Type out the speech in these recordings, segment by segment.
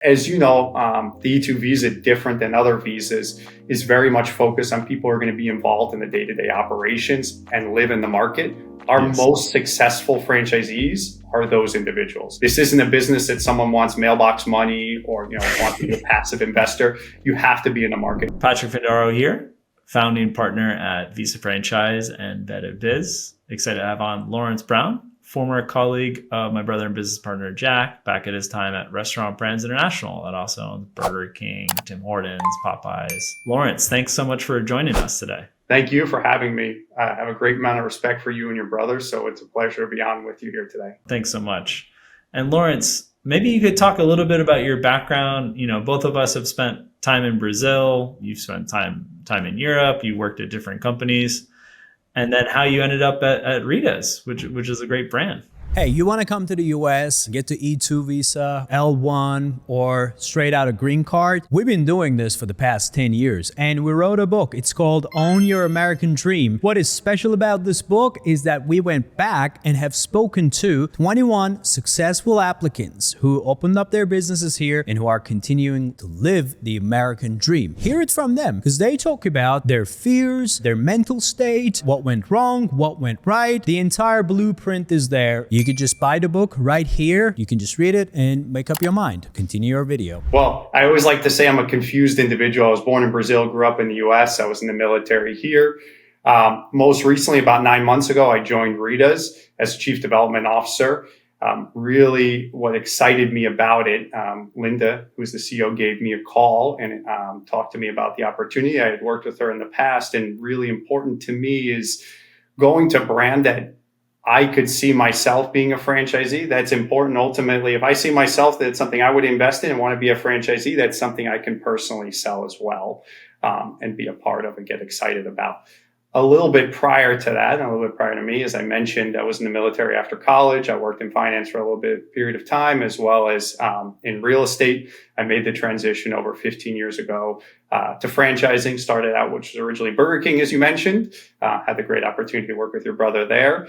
As you know, the E-2 visa, different than other visas, is very much focused on people who are going to be involved in the day-to-day operations and live in the market. Our most successful franchisees are those individuals. This isn't a business that someone wants mailbox money or wants to be a passive investor. You have to be in the market. Patrick Findaro here, founding partner at Visa Franchise and Better Biz. Excited to have on Lawrence Brown, former colleague of my brother and business partner, Jack, back at his time at Restaurant Brands International that also owns Burger King, Tim Hortons, Popeyes. Lawrence, thanks so much for joining us today. Thank you for having me. I have a great amount of respect for you and your brother, so it's a pleasure to be on with you here today. Thanks so much. And Lawrence, maybe you could talk a little bit about your background. Both of us have spent time in Brazil. You've spent time in Europe. You worked at different companies. And then how you ended up at Rita's, which is a great brand. Hey, you want to come to the US, get the E-2 visa, L1, or straight out a green card? We've been doing this for the past 10 years, and we wrote a book. It's called Own Your American Dream. What is special about this book is that we went back and have spoken to 21 successful applicants who opened up their businesses here and who are continuing to live the American dream. Hear it from them, because they talk about their fears, their mental state, what went wrong, what went right. The entire blueprint is there. You could just buy the book right here. You can just read it and make up your mind. Continue your video. Well, I always like to say I'm a confused individual. I was born in Brazil, grew up in the US. I was in the military here. Most recently, about 9 months ago, I joined Rita's as Chief Development Officer. Really what excited me about it, Linda, who's the CEO, gave me a call and talked to me about the opportunity. I had worked with her in the past, and really important to me is going to a brand that I could see myself being a franchisee. That's important. Ultimately, if I see myself that it's something I would invest in and want to be a franchisee, that's something I can personally sell as well, and be a part of and get excited about. A little bit prior to that, and a little bit prior to me, as I mentioned, I was in the military after college. I worked in finance for a little bit period of time, as well as in real estate. I made the transition over 15 years ago to franchising. Started out, which was originally Burger King, as you mentioned. Had the great opportunity to work with your brother there.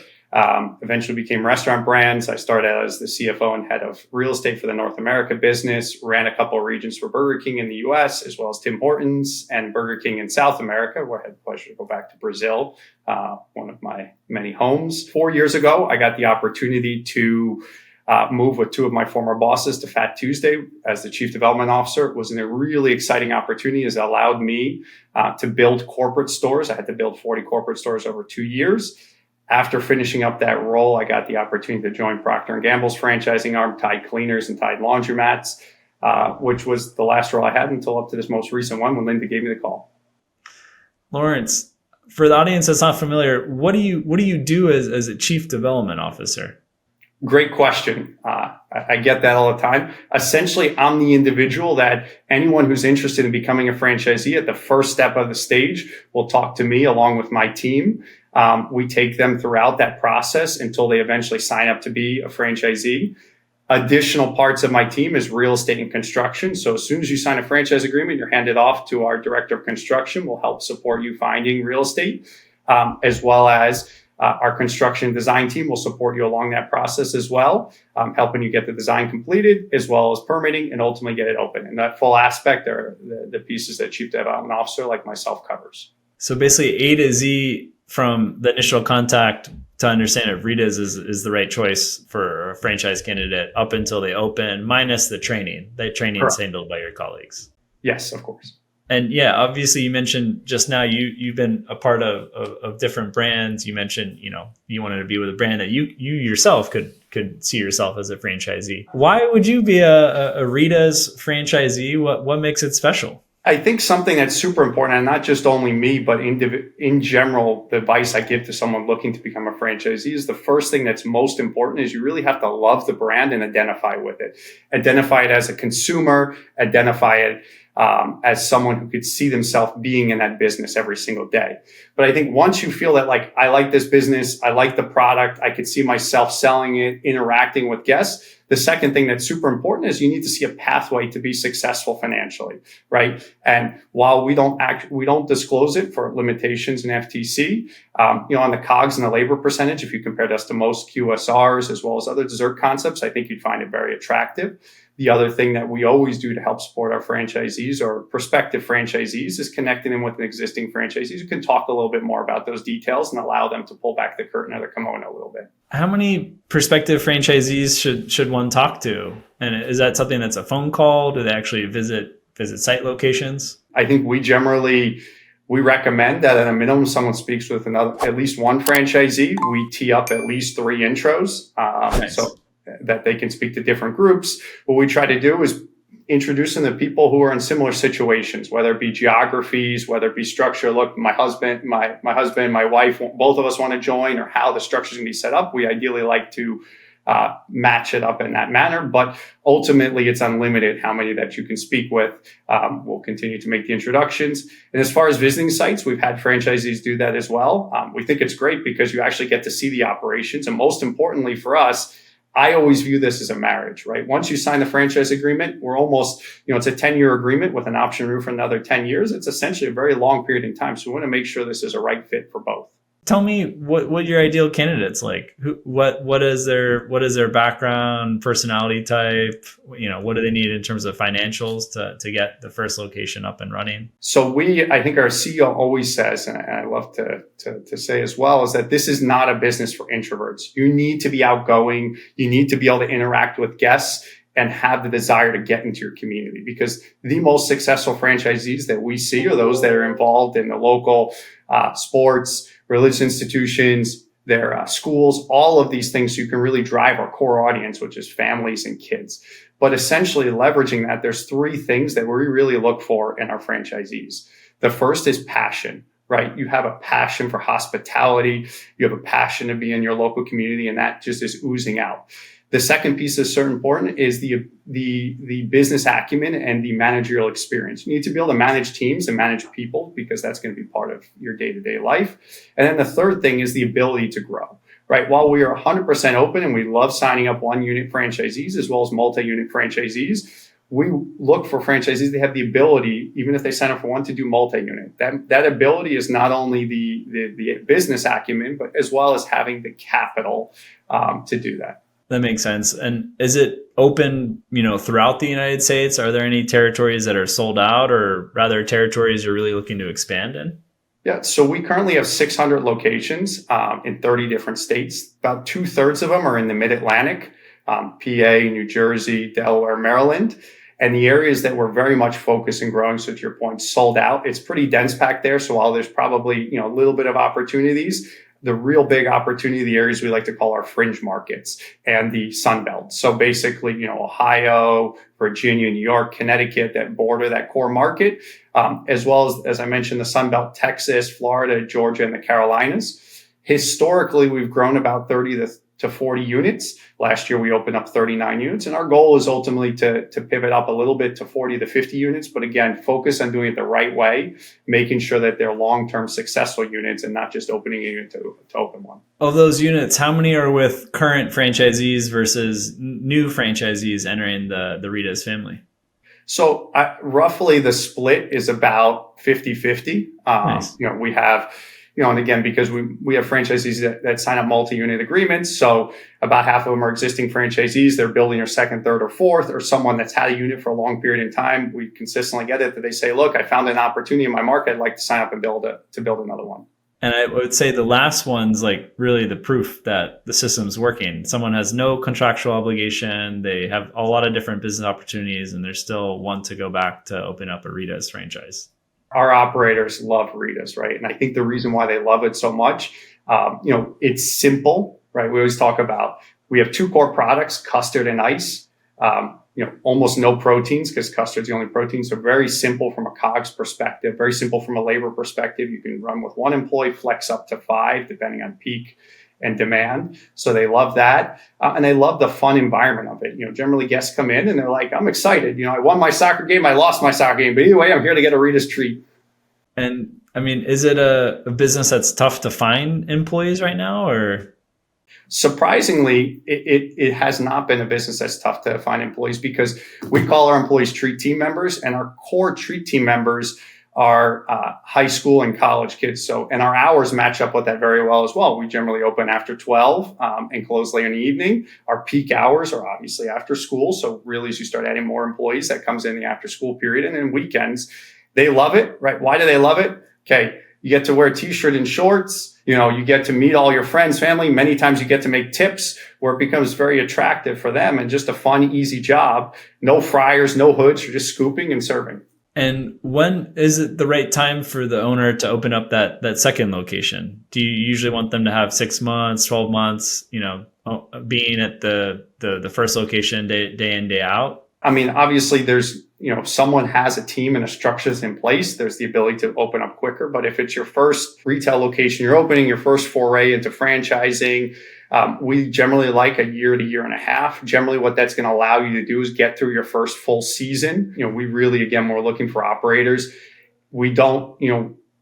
Eventually became Restaurant Brands. I started out as the CFO and head of real estate for the North America business, ran a couple of regions for Burger King in the US, as well as Tim Hortons and Burger King in South America, where I had the pleasure to go back to Brazil, one of my many homes. 4 years ago, I got the opportunity to move with two of my former bosses to Fat Tuesday as the Chief Development Officer. It was a really exciting opportunity as it allowed me to build corporate stores. I had to build 40 corporate stores over 2 years. After finishing up that role, I got the opportunity to join Procter & Gamble's franchising arm, Tide Cleaners and Tide Laundromats, which was the last role I had until up to this most recent one when Linda gave me the call. Lawrence, for the audience that's not familiar, what do you do as a Chief Development Officer? Great question. I get that all the time. Essentially, I'm the individual that anyone who's interested in becoming a franchisee at the first step of the stage will talk to me along with my team. We take them throughout that process until they eventually sign up to be a franchisee. Additional parts of my team is real estate and construction. So as soon as you sign a franchise agreement, you're handed off to our director of construction. We'll help support you finding real estate, as well as our construction design team will support you along that process as well, helping you get the design completed, as well as permitting and ultimately get it open. And that full aspect are the pieces that Chief Development Officer like myself covers. So basically A to Z, from the initial contact to understand if Rita's is the right choice for a franchise candidate up until they open, minus the training. That training is handled by your colleagues. Yes, of course. And yeah, obviously you mentioned just now you've been a part of different brands. You mentioned, you wanted to be with a brand that you yourself could see yourself as a franchisee. Why would you be a Rita's franchisee? What makes it special? I think something that's super important, and not just only me, but in general, the advice I give to someone looking to become a franchisee is the first thing that's most important is you really have to love the brand and identify with it. Identify it as a consumer, identify it as someone who could see themselves being in that business every single day. But I think once you feel that, like, I like this business, I like the product, I could see myself selling it, interacting with guests. The second thing that's super important is you need to see a pathway to be successful financially, right? And while we don't disclose it for limitations in FTC, on the COGS and the labor percentage, if you compared us to most QSRs as well as other dessert concepts, I think you'd find it very attractive. The other thing that we always do to help support our franchisees or prospective franchisees is connecting them with an existing franchisees who can talk a little bit more about those details and allow them to pull back the curtain of the kimono a little bit. How many prospective franchisees should one talk to? And is that something that's a phone call? Do they actually visit site locations? I think we recommend that at a minimum, someone speaks with at least one franchisee. We tee up at least 3 intros, Nice. so that they can speak to different groups. What we try to do is introduce them to people who are in similar situations, whether it be geographies, whether it be structure. Look, my husband, my wife, both of us want to join, or how the structure is going to be set up. We ideally like to match it up in that manner, but ultimately it's unlimited how many that you can speak with. We'll continue to make the introductions. And as far as visiting sites, we've had franchisees do that as well. We think it's great because you actually get to see the operations. And most importantly for us, I always view this as a marriage, right? Once you sign the franchise agreement, we're almost, it's a 10-year agreement with an option renewed for another 10 years. It's essentially a very long period in time. So we want to make sure this is a right fit for both. Tell me what your ideal candidate's like. What is their background, personality type? What do they need in terms of financials to get the first location up and running? So I think our CEO always says, and I love to say as well, is that this is not a business for introverts. You need to be outgoing. You need to be able to interact with guests and have the desire to get into your community, because the most successful franchisees that we see are those that are involved in the local sports, religious institutions, their schools, all of these things. So you can really drive our core audience, which is families and kids. But essentially leveraging that, there's 3 things that we really look for in our franchisees. The first is passion, right? You have a passion for hospitality. You have a passion to be in your local community, and that just is oozing out. The second piece that's so important is the business acumen and the managerial experience. You need to be able to manage teams and manage people, because that's going to be part of your day-to-day life. And then the third thing is the ability to grow, right? While we are 100% open and we love signing up 1-unit franchisees as well as multi-unit franchisees, we look for franchisees that have the ability, even if they sign up for 1, to do multi-unit. That ability is not only the business acumen, but as well as having the capital to do that. That makes sense. And is it open, throughout the United States? Are there any territories that are sold out, or rather territories you're really looking to expand in? Yeah, so we currently have 600 locations in 30 different states. About 2/3 of them are in the Mid-Atlantic, PA, New Jersey, Delaware, Maryland. And the areas that we're very much focused and growing, so to your point, sold out. It's pretty dense packed there. So while there's probably, a little bit of opportunities, the real big opportunity, the areas we like to call our fringe markets and the Sun Belt. So basically, Ohio, Virginia, New York, Connecticut, that border, that core market, as well as I mentioned, the Sun Belt, Texas, Florida, Georgia, and the Carolinas. Historically, we've grown about 30 to 40 units. Last year, we opened up 39 units. And our goal is ultimately to pivot up a little bit to 40 to 50 units. But again, focus on doing it the right way, making sure that they're long-term successful units and not just opening a unit to open one. Of those units, how many are with current franchisees versus new franchisees entering the Rita's family? So roughly the split is about 50-50. Nice. We have... and again, because we have franchisees that sign up multi-unit agreements. So about half of them are existing franchisees. They're building their 2nd, 3rd, or 4th, or someone that's had a unit for a long period of time. We consistently get it that they say, look, I found an opportunity in my market. I'd like to sign up and build another one. And I would say the last one's like really the proof that the system's working. Someone has no contractual obligation. They have a lot of different business opportunities, and they still want to go back to open up a Rita's franchise. Our operators love Rita's, right? And I think the reason why they love it so much, it's simple, right? We always talk about, we have 2 core products, custard and ice, almost no proteins, because custard's the only protein. So very simple from a COGS perspective, very simple from a labor perspective. You can run with 1 employee, flex up to 5, depending on peak and demand. So they love that. And they love the fun environment of it. Generally guests come in and they're like, I'm excited. I won my soccer game. I lost my soccer game. But either way, I'm here to get a Rita's treat. And I mean, is it a business that's tough to find employees right now, or? Surprisingly, it has not been a business that's tough to find employees, because we call our employees treat team members, and our core treat team members are high school and college kids. So, and our hours match up with that very well as well. We generally open after 12 and close late in the evening. Our peak hours are obviously after school. So really, as you start adding more employees, that comes in the after school period. And then weekends, they love it, right? Why do they love it? Okay, you get to wear a t-shirt and shorts. You get to meet all your friends, family. Many times you get to make tips where it becomes very attractive for them and just a fun, easy job. No fryers, no hoods. You're just scooping and serving. And when is it the right time for the owner to open up that second location? Do you usually want them to have 6 months, 12 months, being at the first location day in, day out? I mean, obviously there's, if someone has a team and a structures in place, there's the ability to open up quicker. But if it's your first retail location, you're opening your first foray into franchising, we generally like a year to year and a half. Generally, what that's going to allow you to do is get through your first full season. We really, again, we're looking for operators. We don't,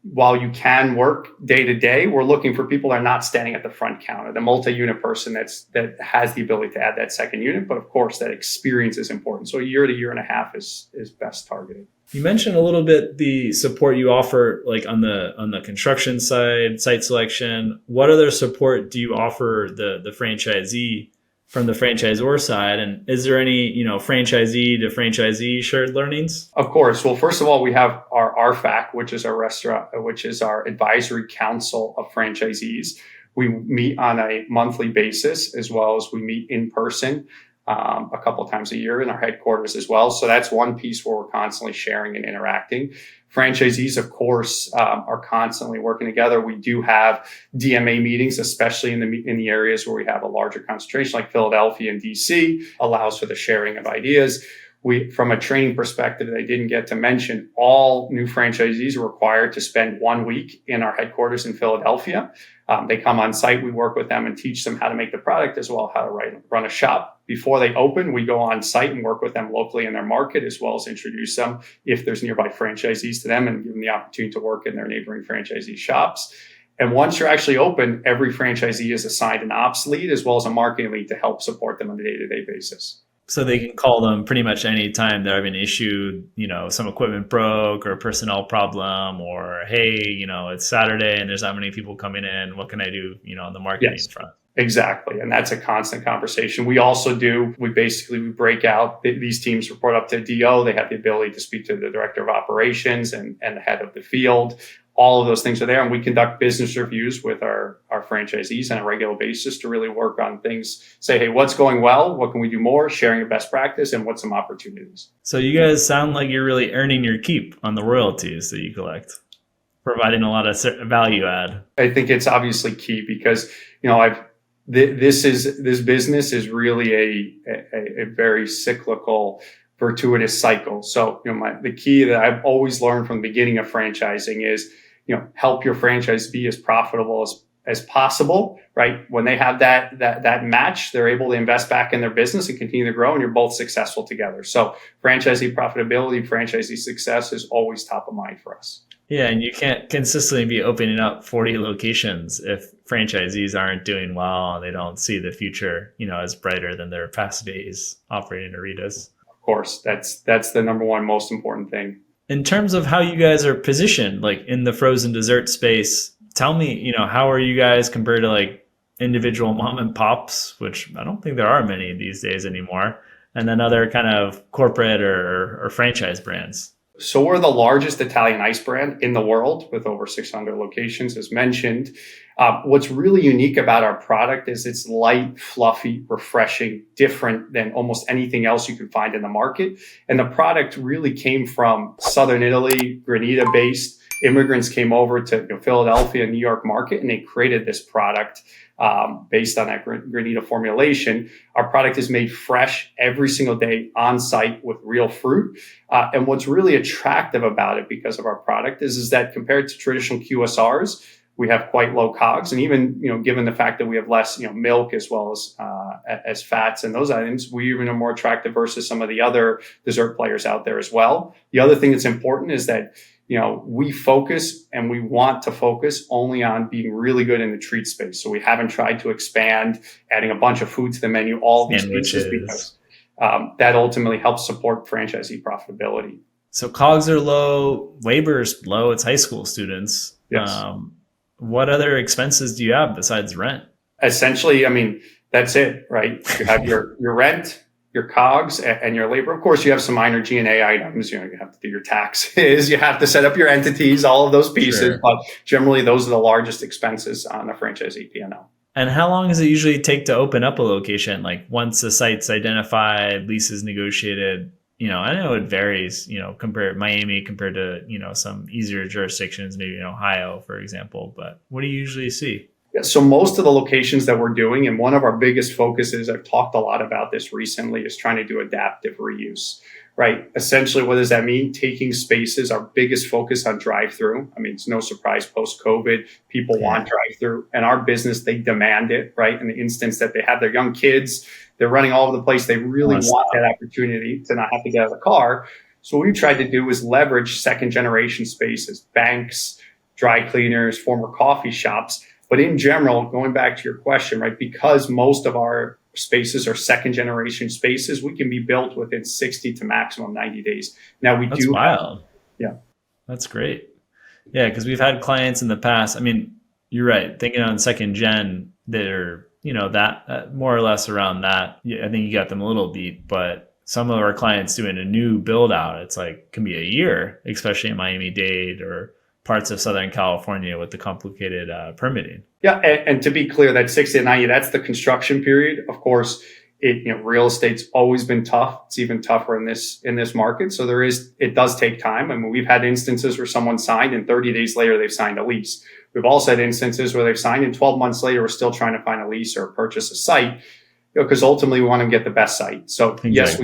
while you can work day to day, we're looking for people that are not standing at the front counter, the multi-unit person that has the ability to add that second unit. But of course, that experience is important. So a year to year and a half is best targeted. You mentioned a little bit the support you offer, like on the construction side, site selection. What other support do you offer the franchisee from the franchisor side? And is there any, franchisee to franchisee shared learnings? Of course. Well, first of all, we have our RFAC, which is our advisory council of franchisees. We meet on a monthly basis, as well as we meet in person a couple of times a year in our headquarters as well. So that's one piece where we're constantly sharing and interacting. Franchisees, of course, are constantly working together. We do have DMA meetings, especially in the areas where we have a larger concentration, like Philadelphia and DC, allows for the sharing of ideas. From a training perspective, I didn't get to mention, all new franchisees are required to spend 1 week in our headquarters in Philadelphia. They come on site, we work with them and teach them how to make the product, as well as how to run a shop. Before they open, we go on site and work with them locally in their market, as well as introduce them, if there's nearby franchisees, to them and give them the opportunity to work in their neighboring franchisee shops. And once you're actually open, every franchisee is assigned an ops lead as well as a marketing lead to help support them on a day-to-day basis. So they can call them pretty much any time they're having an issue, some equipment broke or a personnel problem, or, hey, it's Saturday and there's not many people coming in. What can I do, on the marketing front? Exactly. And that's a constant conversation. We also we break out, these teams report up to DO. They have the ability to speak to the director of operations and the head of the field. All of those things are there. And we conduct business reviews with our franchisees on a regular basis to really work on things, say, hey, what's going well? What can we do more? Sharing a best practice and what's some opportunities. So you guys sound like you're really earning your keep on the royalties that you collect, providing a lot of value add. I think it's obviously key because, this business is really a very cyclical, virtuous cycle. So, the key that I've always learned from the beginning of franchising is, help your franchise be as profitable as possible, right? When they have that match, they're able to invest back in their business and continue to grow, and you're both successful together. So franchisee profitability, franchisee success is always top of mind for us. Yeah, and you can't consistently be opening up 40 locations if franchisees aren't doing well and they don't see the future, as brighter than their past days operating Ritas. Of course, that's the number one most important thing. In terms of how you guys are positioned, like in the frozen dessert space, tell me, how are you guys compared to like individual mom and pops, which I don't think there are many these days anymore, and then other kind of corporate or franchise brands? So we're the largest Italian ice brand in the world with over 600 locations, as mentioned. What's really unique about our product is it's light, fluffy, refreshing, different than almost anything else you can find in the market. And the product really came from Southern Italy, Granita-based. Immigrants came over to Philadelphia, New York market, and they created this product based on that Granita formulation. Our product is made fresh every single day on site with real fruit. And what's really attractive about it because of our product is that compared to traditional QSRs, we have quite low COGS. And even, given the fact that we have less, milk as well as fats and those items, we even are more attractive versus some of the other dessert players out there as well. The other thing that's important is that we focus and we want to focus only on being really good in the treat space. So we haven't tried to expand, adding a bunch of food to the menu, all these pieces, because that ultimately helps support franchisee profitability. So COGS are low, labor is low. It's high school students. Yes. What other expenses do you have besides rent? Essentially, I mean, that's it, right? You have your rent, your COGS, and your labor. Of course, you have some minor G&A items. You have to do your taxes, you have to set up your entities, all of those pieces. Sure. But generally, those are the largest expenses on a franchisee P&L. And how long does it usually take to open up a location? Like once the site's identified, leases negotiated, I know it varies, compared Miami compared to, some easier jurisdictions, maybe in Ohio, for example. But what do you usually see? Yeah, so most of the locations that we're doing, and one of our biggest focuses, I've talked a lot about this recently, is trying to do adaptive reuse, right? Essentially, what does that mean? Taking spaces, our biggest focus on drive-through. I mean, it's no surprise post-COVID, people want drive-through, and our business, they demand it, right? In the instance that they have their young kids, they're running all over the place. They really want that opportunity to not have to get out of the car. So what we tried to do is leverage second generation spaces, banks, dry cleaners, former coffee shops. But in general, going back to your question, right, because most of our spaces are second generation spaces, we can be built within 60 to maximum 90 days. Now That's wild. Yeah. That's great. Yeah, because we've had clients in the past. I mean, you're right. Thinking on second gen, they're, that more or less around that. Yeah, I think you got them a little beat, but some of our clients doing a new build out, it's like can be a year, especially in Miami-Dade or parts of Southern California with the complicated permitting. Yeah, and to be clear, that 60 to 90, that's the construction period. Of course, real estate's always been tough. It's even tougher in this market. So it does take time. I mean, we've had instances where someone signed and 30 days later they've signed a lease. We've also had instances where they've signed and 12 months later we're still trying to find a lease or purchase a site. Because ultimately we want to get the best site. So exactly. Yes,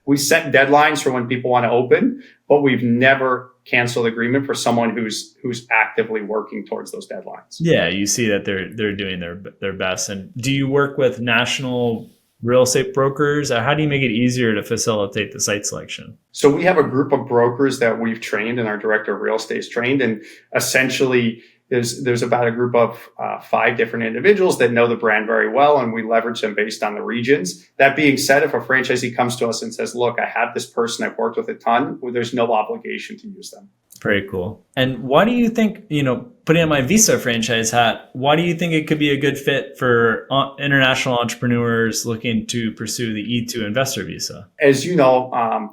we set deadlines for when people want to open, but we've never canceled agreement for someone who's actively working towards those deadlines. Yeah, you see that they're doing their best. And do you work with national real estate brokers? How do you make it easier to facilitate the site selection? So we have a group of brokers that we've trained, and our director of real estate is trained, and essentially there's about a group of 5 different individuals that know the brand very well, and we leverage them based on the regions. That being said, if a franchisee comes to us and says, look, I have this person I've worked with a ton, well, there's no obligation to use them. Very cool. And why do you think, putting on my Visa franchise hat, why do you think it could be a good fit for international entrepreneurs looking to pursue the E-2 investor visa? As you know,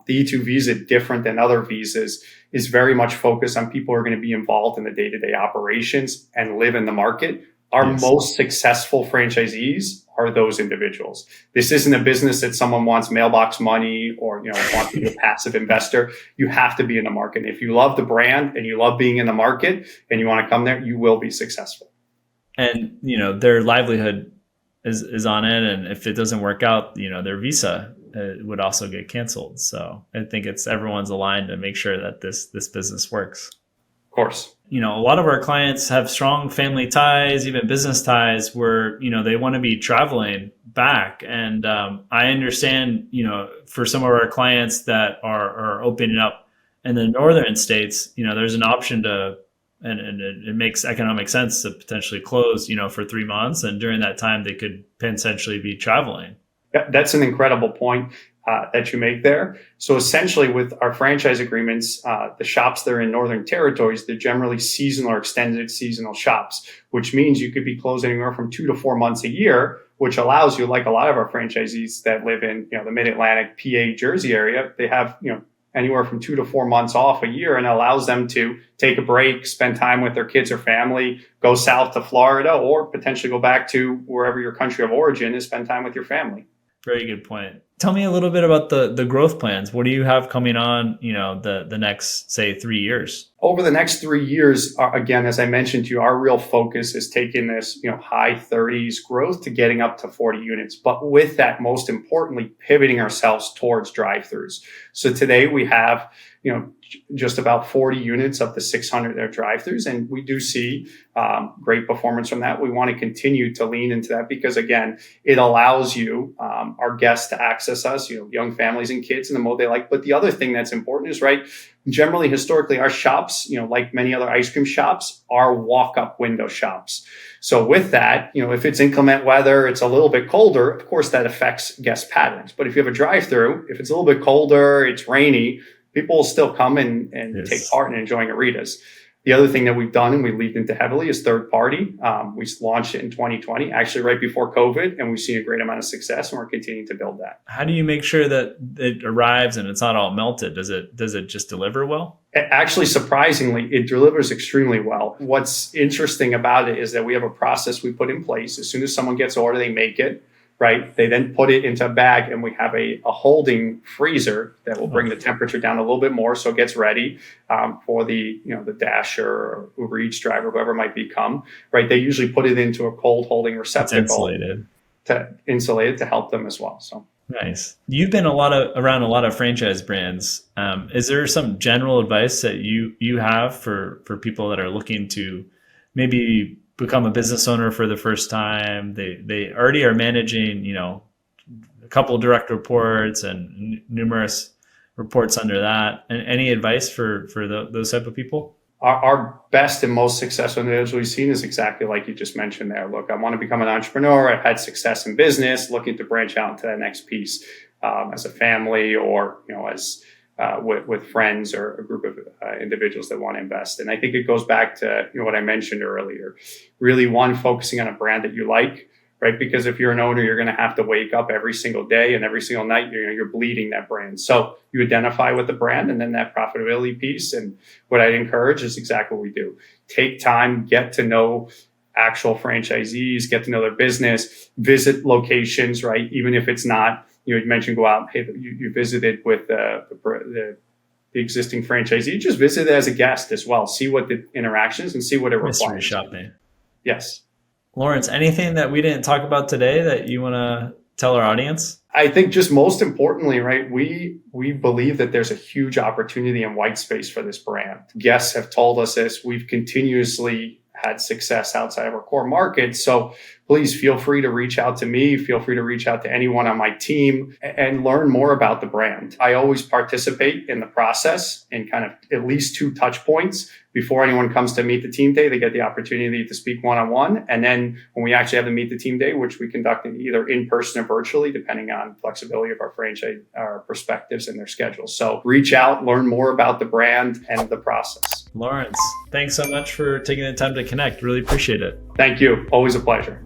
the E-2 visa, different than other visas, is very much focused on people who are going to be involved in the day-to-day operations and live in the market. Our most successful franchisees are those individuals. This isn't a business that someone wants mailbox money or, wants to be a passive investor. You have to be in the market. If you love the brand and you love being in the market and you want to come there, you will be successful. And, their livelihood is on it. And if it doesn't work out, their visa would also get canceled. So I think everyone's aligned to make sure that this business works. Of course. A lot of our clients have strong family ties, even business ties where, they want to be traveling back. And I understand, for some of our clients that are opening up in the northern states, there's an option to, and it makes economic sense to potentially close, for 3 months. And during that time, they could potentially be traveling. That's an incredible point that you make there. So essentially with our franchise agreements, the shops that are in northern territories, they're generally seasonal or extended seasonal shops, which means you could be closed anywhere from 2 to 4 months a year, which allows you, like a lot of our franchisees that live in the Mid-Atlantic, PA, Jersey area, they have anywhere from 2 to 4 months off a year, and allows them to take a break, spend time with their kids or family, go south to Florida, or potentially go back to wherever your country of origin is, spend time with your family. Very good point. Tell me a little bit about the growth plans. What do you have coming on, the next, say, 3 years? Over the next 3 years, again, as I mentioned to you, our real focus is taking this, high 30s growth to getting up to 40 units. But with that, most importantly, pivoting ourselves towards drive-thrus. So today we have, just about 40 units of the 600 that are drive-thrus. And we do see great performance from that. We want to continue to lean into that because, again, it allows our guests to access us, young families and kids in the mode they like. But the other thing that's important is, right, generally, historically, our shops, like many other ice cream shops, are walk-up window shops. So with that, if it's inclement weather, it's a little bit colder, of course, that affects guest patterns. But if you have a drive-thru, if it's a little bit colder, it's rainy, people will still come and Yes. take part in enjoying a Rita's. The other thing that we've done and we leaned into heavily is third party. We launched it in 2020, actually right before COVID, and we've seen a great amount of success, and we're continuing to build that. How do you make sure that it arrives and it's not all melted? Does it just deliver well? Actually, surprisingly, it delivers extremely well. What's interesting about it is that we have a process we put in place. As soon as someone gets an order, they make it, right? They then put it into a bag, and we have a holding freezer that will bring the temperature down a little bit more, so it gets ready for the Dasher or Uber Eats driver, whoever it might become, right? They usually put it into a cold holding receptacle to insulate it to help them as well. So nice. You've been around a lot of franchise brands. Is there some general advice that you have for people that are looking to maybe become a business owner for the first time? They already are managing, a couple of direct reports and numerous reports under that. And any advice for those type of people? Our best and most successful individuals we've seen is exactly like you just mentioned there. Look, I want to become an entrepreneur. I've had success in business, looking to branch out into that next piece as a family or, as with friends or a group of individuals that want to invest. And I think it goes back to what I mentioned earlier. Really, one, focusing on a brand that you like, right? Because if you're an owner, you're going to have to wake up every single day and every single night, you're bleeding that brand. So you identify with the brand and then that profitability piece. And what I'd encourage is exactly what we do. Take time, get to know actual franchisees, get to know their business, visit locations, right? Even if it's not, you mentioned go out, hey, you visited with the existing franchisee, just visit it as a guest as well. See what the interactions and see what it requires. Mystery shopping. Yes. Lawrence, anything that we didn't talk about today that you want to tell our audience? I think just most importantly, right, we believe that there's a huge opportunity and white space for this brand. Guests have told us this. We've continuously had success outside of our core market. So please feel free to reach out to me. Feel free to reach out to anyone on my team and learn more about the brand. I always participate in the process in kind of at least 2 touch points. Before anyone comes to meet the team day, they get the opportunity to speak one-on-one. And then when we actually have the meet the team day, which we conduct either in person or virtually, depending on flexibility of our franchise, our perspectives and their schedules. So reach out, learn more about the brand and the process. Lawrence, thanks so much for taking the time to connect. Really appreciate it. Thank you. Always a pleasure.